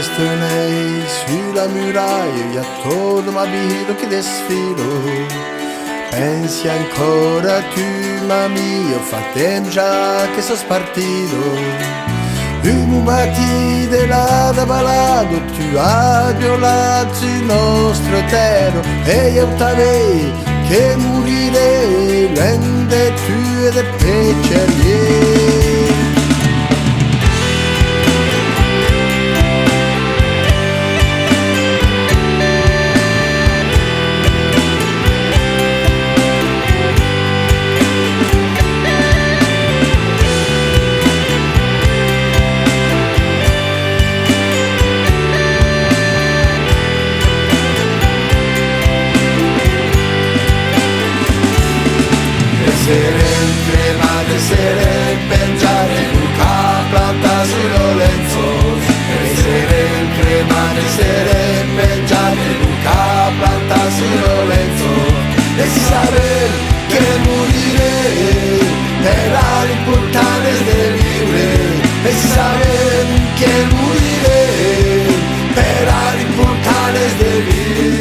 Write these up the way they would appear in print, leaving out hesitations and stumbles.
festone sulla muraia, io attorno ma vedo che desfilo. Pensi ancora tu, ma mio, fa tempo già che sono spartito. Un mattino della da balato, tu hai violato il nostro eterno, e io t'avevo che morire, rende tu ed è peceriere. Essere pengiate Luca planta sullo lenzo, essere cremate, essere pengiate Luca planta sullo lenzo, e si sabe che morire era l'importante de vivere, e si sabe che morire era l'importante de vivere.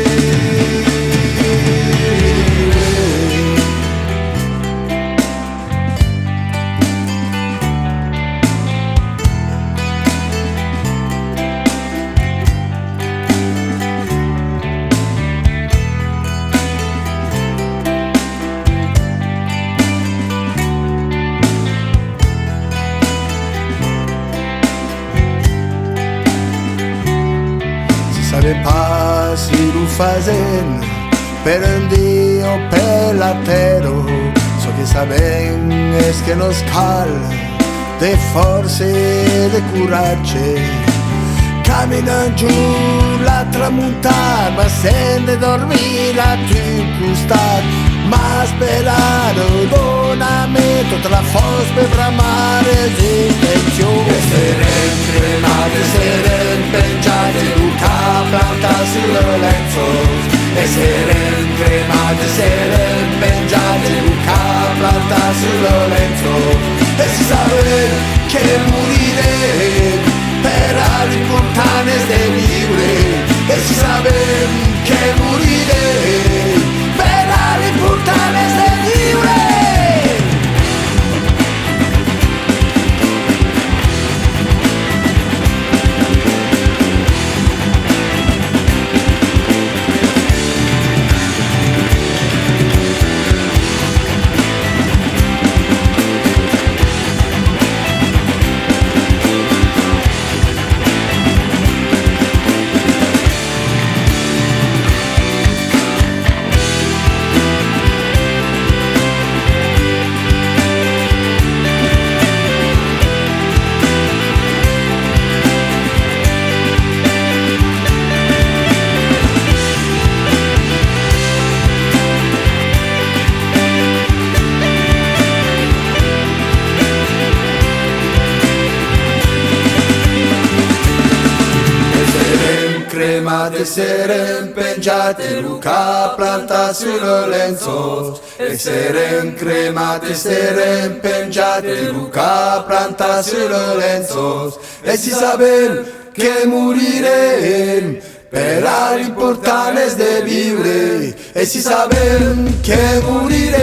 Sabe pas si lo fazen per un dio per la terra, so che saben es che nos cal de forze e de coraggio, cammina giù la tramontana ma sente dormire a tuo costato, ma sperato donamento tra forze per bramare l'intenzione. Essere cremate, essere pengiate Luca planta sullo lenzo, essere cremate, essere pengiate Luca planta sullo lenzo, e si sabe che morire per l'importante de vivere, e si sabe che morire per l'importante de vivere. Cremate, essere impengiate Luca planta sullo lenzo, essere cremate, essere impengiate Luca planta sullo lenzo, e si sabe che morire per l'importante de vivere, e si sabe che morire